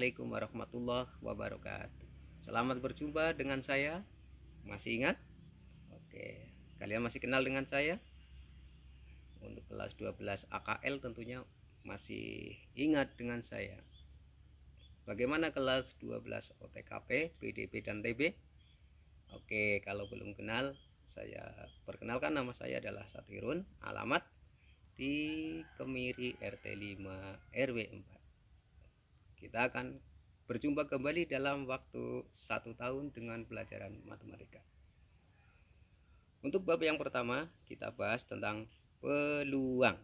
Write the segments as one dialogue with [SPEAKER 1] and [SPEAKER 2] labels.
[SPEAKER 1] Assalamualaikum warahmatullahi wabarakatuh. Selamat berjumpa dengan saya. Masih ingat? Oke, kalian masih kenal dengan saya? Untuk kelas 12 AKL tentunya masih ingat dengan saya. Bagaimana kelas 12 OTKP, PDP dan TB? Oke, kalau belum kenal, saya perkenalkan, nama saya adalah Satirun, alamat di Kemiri RT 5 RW 4. Kita akan berjumpa kembali dalam waktu 1 tahun dengan pelajaran matematika. Untuk bab yang pertama, kita bahas tentang peluang.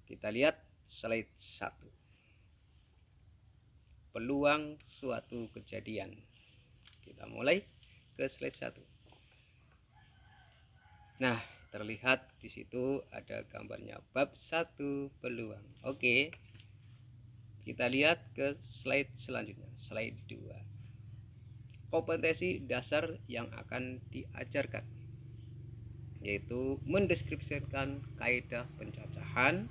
[SPEAKER 1] Kita lihat slide 1. Peluang suatu kejadian. Kita mulai ke slide 1. Nah, terlihat di situ ada gambarnya bab 1 peluang. Oke. Kita lihat ke slide selanjutnya, slide 2. Kompetensi dasar yang akan diajarkan, yaitu mendeskripsikan kaidah pencacahan,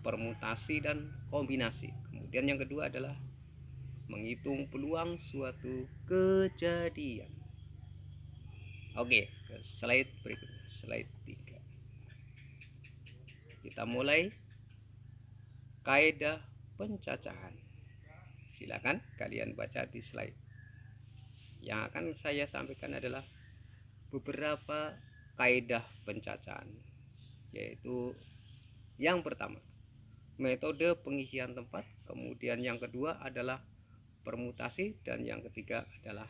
[SPEAKER 1] permutasi dan kombinasi. Kemudian yang kedua adalah menghitung peluang suatu kejadian. Oke, ke slide berikutnya, slide 3. Kita mulai kaidah pencacahan. Silakan kalian baca di slide. Yang akan saya sampaikan adalah beberapa kaidah pencacahan, yaitu yang pertama, metode pengisian tempat, kemudian yang kedua adalah permutasi, dan yang ketiga adalah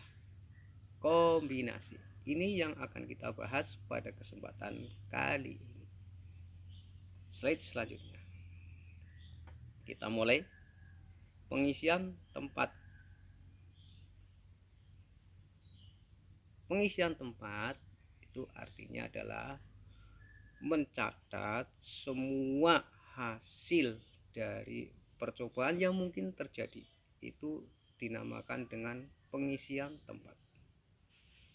[SPEAKER 1] kombinasi. Ini yang akan kita bahas pada kesempatan kali ini. Slide selanjutnya. Kita mulai pengisian tempat. Pengisian tempat itu artinya adalah mencatat semua hasil dari percobaan yang mungkin terjadi. Itu dinamakan dengan pengisian tempat.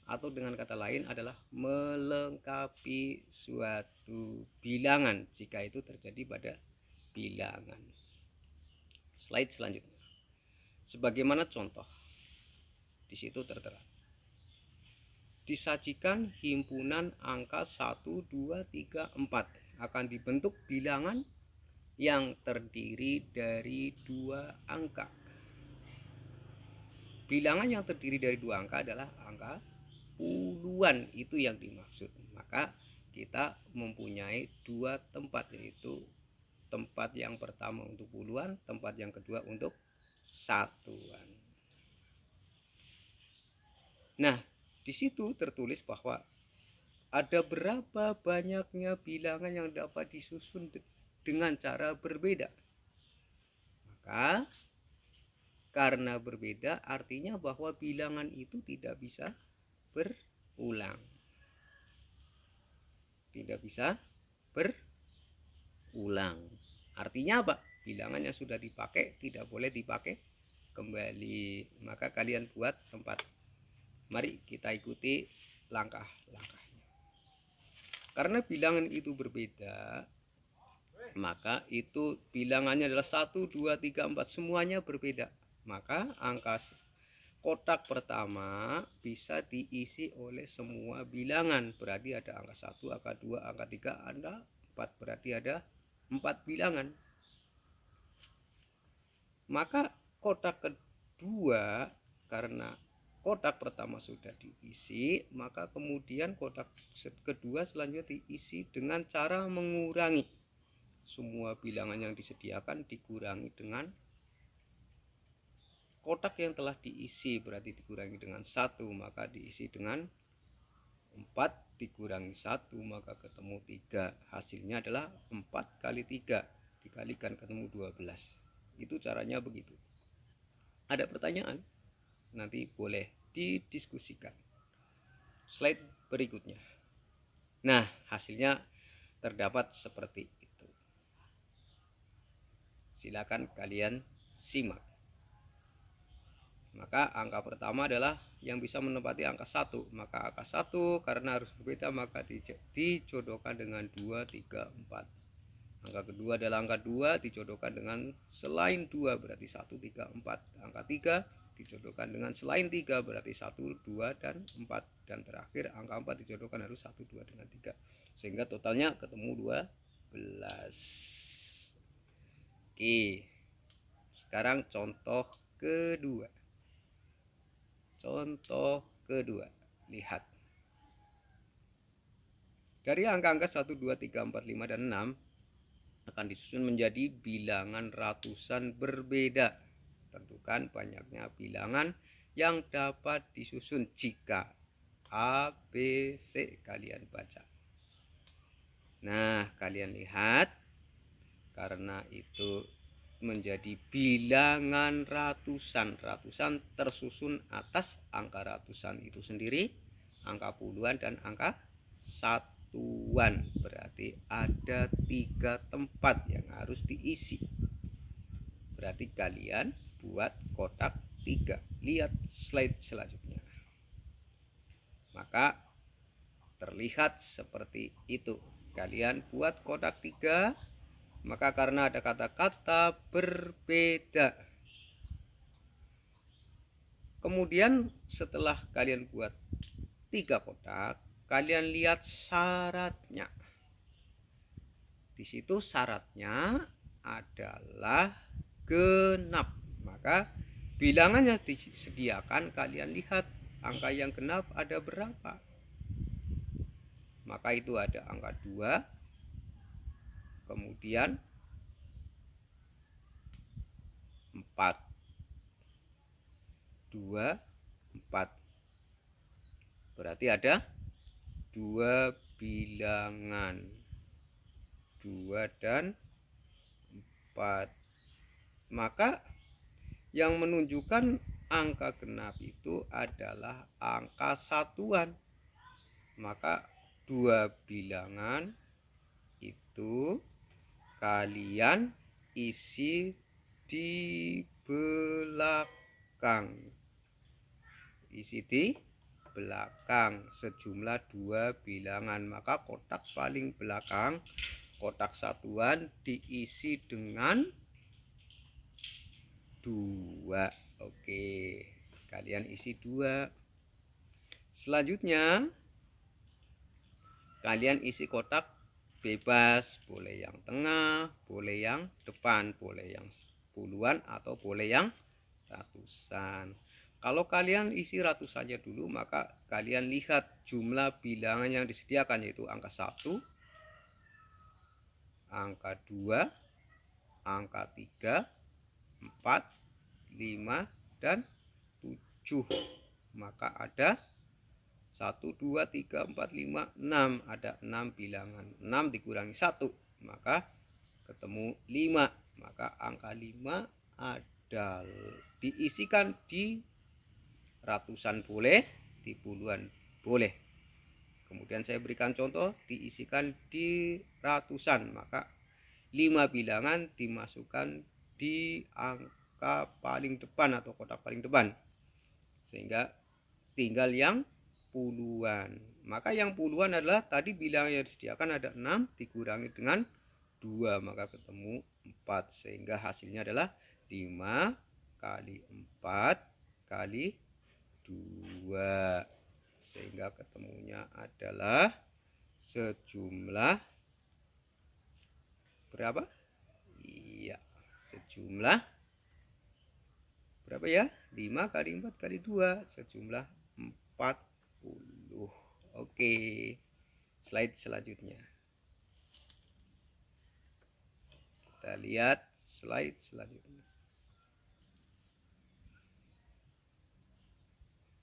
[SPEAKER 1] Atau dengan kata lain adalah melengkapi suatu bilangan jika itu terjadi pada bilangan. Slide selanjutnya. Sebagaimana contoh di situ tertera, disajikan himpunan angka 1, 2, 3, 4 akan dibentuk bilangan yang terdiri dari 2 angka. Bilangan yang terdiri dari 2 angka adalah angka puluhan, itu yang dimaksud. Maka kita mempunyai 2 tempat, yaitu tempat yang pertama untuk puluhan, tempat yang kedua untuk satuan. Nah, di situ tertulis bahwa ada berapa banyaknya bilangan yang dapat disusun dengan cara berbeda. Maka karena berbeda artinya bahwa bilangan itu tidak bisa berulang. Tidak bisa berulang. Artinya apa? Bilangan yang sudah dipakai tidak boleh dipakai kembali. Maka kalian buat tempat. Mari kita ikuti langkah-langkahnya. Karena bilangan itu berbeda, maka itu bilangannya adalah 1, 2, 3, 4, semuanya berbeda. Maka angka kotak pertama bisa diisi oleh semua bilangan. Berarti ada angka 1, angka 2, angka 3, angka 4. Berarti ada 4 bilangan. Maka kotak kedua, karena kotak pertama sudah diisi, maka kemudian kotak kedua selanjutnya diisi dengan cara mengurangi. Semua bilangan yang disediakan dikurangi dengan kotak yang telah diisi, berarti dikurangi dengan 1, maka diisi dengan 4, dikurangi 1, maka ketemu 3. Hasilnya adalah 4 kali 3 dikalikan ketemu 12. Itu caranya begitu. Ada pertanyaan? Nanti boleh didiskusikan. Slide berikutnya. Nah, hasilnya terdapat seperti itu. Silakan kalian simak. Maka angka pertama adalah yang bisa menempati angka 1. Maka angka 1 karena harus berbeda maka dijodohkan dengan 2, 3, 4. Angka kedua adalah angka 2 dijodohkan dengan selain 2 berarti 1, 3, 4. Angka 3 dijodohkan dengan selain 3 berarti 1, 2, dan 4. Dan terakhir angka 4 dijodohkan harus 1, 2 dengan 3. Sehingga totalnya ketemu 12. Oke. Sekarang contoh kedua. Contoh kedua. Lihat. Dari angka-angka 1, 2, 3, 4, 5, dan 6 akan disusun menjadi bilangan ratusan berbeda. Tentukan banyaknya bilangan yang dapat disusun jika A, B, C. Kalian baca. Nah, kalian lihat, karena itu menjadi bilangan ratusan. Ratusan tersusun atas angka ratusan itu sendiri, angka puluhan, dan angka satuan. Berarti ada 3 tempat yang harus diisi. Berarti kalian buat kotak 3. Lihat slide selanjutnya. Maka terlihat seperti itu. Kalian buat kotak 3. Maka karena ada kata-kata berbeda. Kemudian setelah kalian buat 3 kotak, kalian lihat syaratnya. Di situ syaratnya adalah genap. Maka bilangan yang disediakan, kalian lihat angka yang genap ada berapa. Maka itu ada angka 2, kemudian 4, 2, 4. Berarti ada 2 bilangan, 2 dan 4. Maka yang menunjukkan angka genap itu adalah angka satuan. Maka 2 bilangan itu kalian isi di belakang. Isi di belakang sejumlah 2 bilangan. Maka kotak paling belakang, kotak satuan, diisi dengan 2. Oke, kalian isi 2. Selanjutnya kalian isi kotak bebas, boleh yang tengah, boleh yang depan, boleh yang puluhan, atau boleh yang ratusan. Kalau kalian isi ratusannya dulu, maka kalian lihat jumlah bilangan yang disediakan, yaitu angka 1, angka 2, angka 3, 4, 5, dan 7. Maka ada 1, 2, 3, 4, 5, 6. Ada 6 bilangan. 6 dikurangi 1, maka ketemu 5. Maka angka 5 adalah diisikan di ratusan boleh, di puluhan boleh. Kemudian saya berikan contoh, diisikan di ratusan. Maka 5 bilangan dimasukkan di angka paling depan atau kotak paling depan. Sehingga tinggal yang puluhan. Maka yang puluhan adalah tadi bilangan yang disediakan ada 6 dikurangi dengan 2, maka ketemu 4. Sehingga hasilnya adalah 5 kali 4 kali 2. Sehingga ketemunya adalah sejumlah berapa? Iya, sejumlah berapa ya? 5 kali 4 kali 2, sejumlah 40. Oke, slide selanjutnya. Kita lihat slide selanjutnya.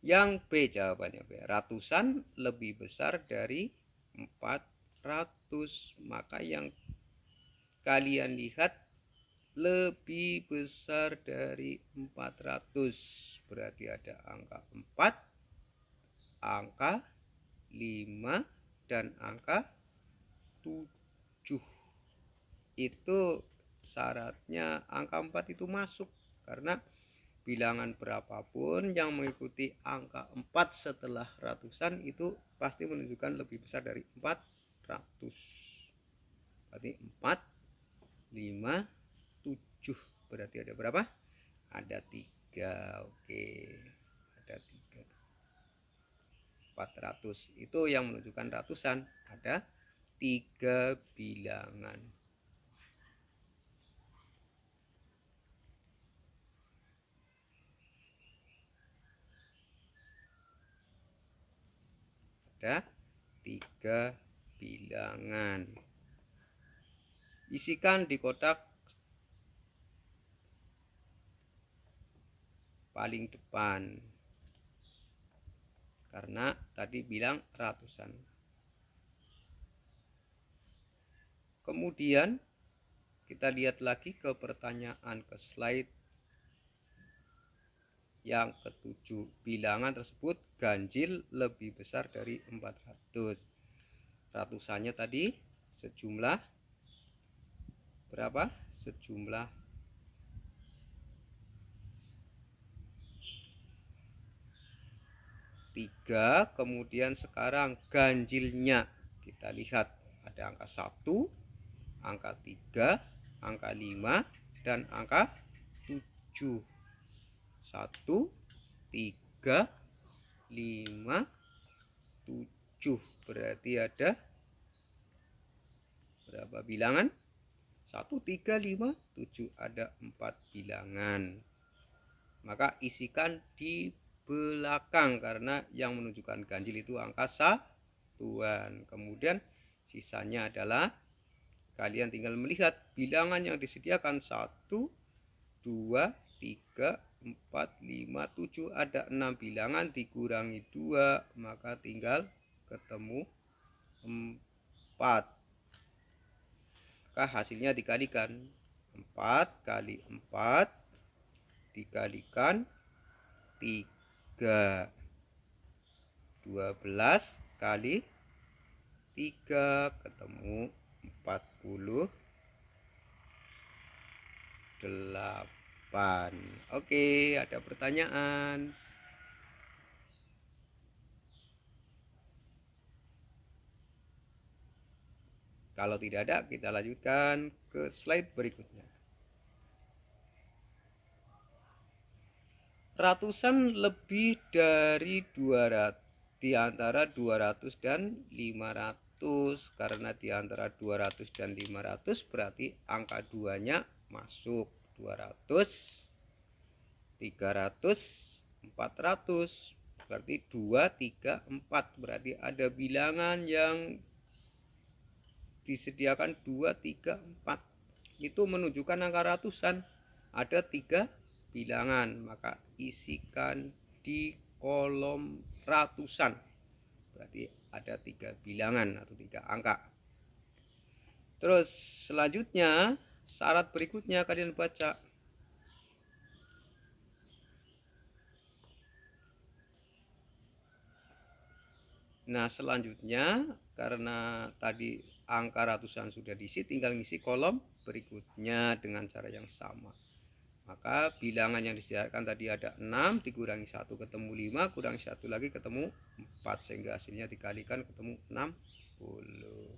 [SPEAKER 1] Yang B jawabannya B. Ratusan lebih besar dari 400. Maka yang kalian lihat lebih besar dari 400. Berarti ada angka 4, angka 5, dan angka 7. Itu syaratnya angka 4 itu masuk, karena bilangan berapapun yang mengikuti angka 4 setelah ratusan itu pasti menunjukkan lebih besar dari 400. Berarti 4, 5, 7. Berarti ada berapa? Ada 3. Oke, ada 3. 400 itu yang menunjukkan ratusan, ada 3 bilangan. Ada 3 bilangan. Isikan di kotak paling depan, karena tadi bilang ratusan. Kemudian kita lihat lagi ke pertanyaan, ke slide yang ke-7. Bilangan tersebut ganjil lebih besar dari 400. Ratusannya tadi sejumlah berapa? Sejumlah 3. Kemudian sekarang ganjilnya kita lihat ada angka 1, angka 3, angka 5, dan angka 7. 1, 3, 5, 7. Berarti ada berapa bilangan? 1, 3, 5, 7. Ada 4 bilangan. Maka isikan di belakang, karena yang menunjukkan ganjil itu angka satuan. Kemudian sisanya adalah kalian tinggal melihat bilangan yang disediakan 1, 2, 3, 4, 5, 7. Ada 6 bilangan, dikurangi 2, maka tinggal ketemu 4. Maka hasilnya dikalikan 4 kali 4 dikalikan 3. 12 kali 3 ketemu 48. Oke, ada pertanyaan? Kalau tidak ada, kita lanjutkan ke slide berikutnya. Ratusan lebih dari 200, di antara 200 dan 500. Karena di antara 200 dan 500 berarti angka 2-nya masuk. 200, 300, 400. Berarti 2, 3, 4. Berarti ada bilangan yang disediakan 2, 3, 4. Itu menunjukkan angka ratusan. Ada 3 bilangan, maka isikan di kolom ratusan. Berarti ada 3 bilangan atau 3 angka. Terus selanjutnya, syarat berikutnya kalian baca. Nah, selanjutnya karena tadi angka ratusan sudah diisi, tinggal ngisi kolom berikutnya dengan cara yang sama. Maka bilangan yang disediakan tadi ada 6, dikurangi 1 ketemu 5, kurangi 1 lagi ketemu 4, sehingga hasilnya dikalikan ketemu 60.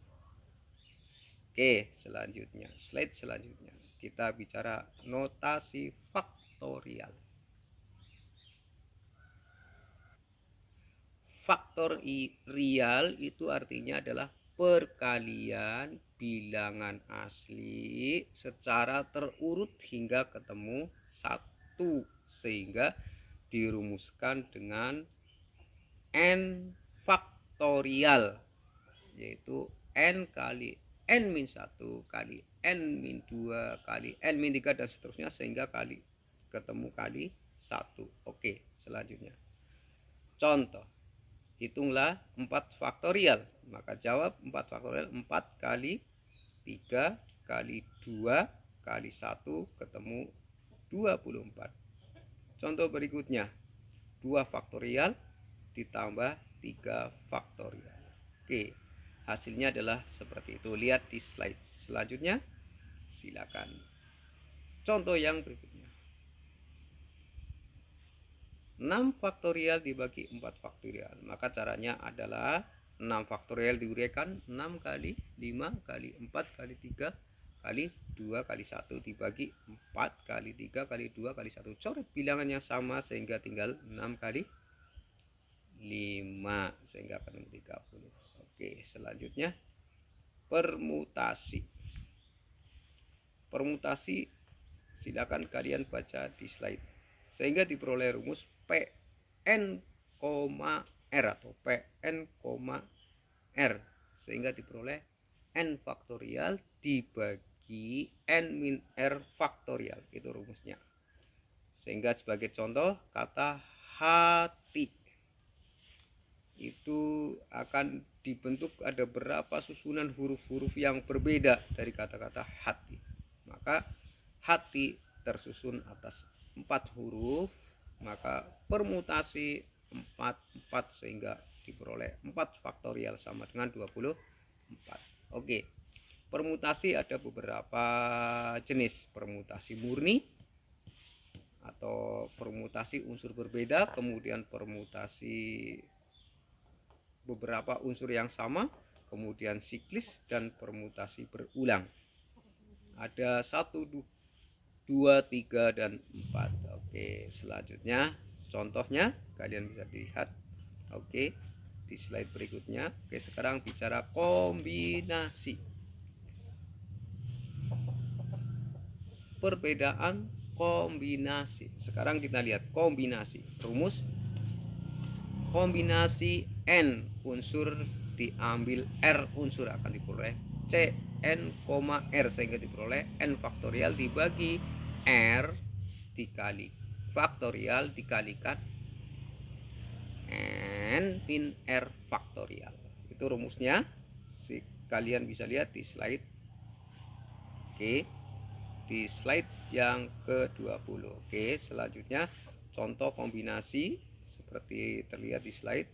[SPEAKER 1] Oke, selanjutnya, slide selanjutnya kita bicara notasi faktorial. Faktorial itu artinya adalah perkalian bilangan asli secara terurut hingga ketemu 1, sehingga dirumuskan dengan n faktorial, yaitu n kali n-1 kali n-2 kali n-3 dan seterusnya, sehingga ketemu kali 1. Oke, selanjutnya contoh. Hitunglah 4 faktorial. Maka jawab 4 faktorial, 4 kali 3 kali 2 kali 1 ketemu 24. Contoh berikutnya, 2 faktorial ditambah 3 faktorial. Oke, hasilnya adalah seperti itu. Lihat di slide selanjutnya. Silakan. Contoh yang berikutnya. 6 faktorial dibagi 4 faktorial. Maka caranya adalah 6 faktorial diuraikan 6 kali 5 kali 4 kali 3 kali 2 kali 1 dibagi 4 kali 3 kali 2 kali 1. Coret bilangannya sama sehingga tinggal 6 kali 5 sehingga akan 30. Oke, selanjutnya permutasi. Permutasi silakan kalian baca di slide sehingga diperoleh rumus Pn, R atau Pn, R sehingga diperoleh N faktorial dibagi N min R faktorial, itu rumusnya. Sehingga sebagai contoh kata hati itu akan dibentuk ada berapa susunan huruf-huruf yang berbeda dari kata-kata hati. Maka hati tersusun atas 4 huruf, maka permutasi 4 sehingga diperoleh 4 faktorial sama dengan 24. Oke. Permutasi ada beberapa jenis, permutasi murni atau permutasi unsur berbeda, kemudian permutasi beberapa unsur yang sama, kemudian siklis dan permutasi berulang. Ada 1, 2, 3 dan 4. Oke, selanjutnya contohnya kalian bisa lihat. Oke, di slide berikutnya. Oke, sekarang bicara kombinasi. Perbedaan kombinasi. Sekarang kita lihat kombinasi. Rumus kombinasi N unsur diambil R unsur akan diperoleh Cn, R sehingga diperoleh N faktorial dibagi R dikali faktorial dikalikan N min R faktorial. Itu rumusnya. Kalian bisa lihat di slide. Oke, di slide yang ke-20. Oke, selanjutnya contoh kombinasi seperti terlihat di slide.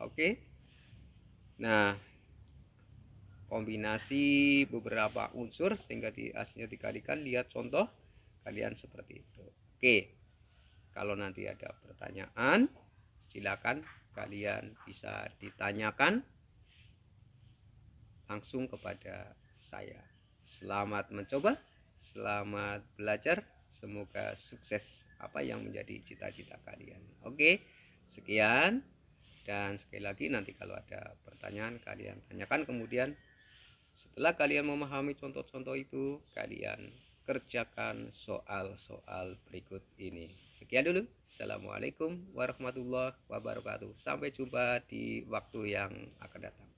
[SPEAKER 1] Oke. Nah, kombinasi beberapa unsur sehingga hasilnya dikalikan, lihat contoh kalian seperti itu. Oke. Kalau nanti ada pertanyaan, silakan kalian bisa ditanyakan langsung kepada saya. Selamat mencoba. Selamat belajar, semoga sukses apa yang menjadi cita-cita kalian. Oke, sekian, dan sekali lagi nanti kalau ada pertanyaan kalian tanyakan, kemudian setelah kalian memahami contoh-contoh itu, kalian kerjakan soal-soal berikut ini. Sekian dulu. Assalamualaikum warahmatullahi wabarakatuh. Sampai jumpa di waktu yang akan datang.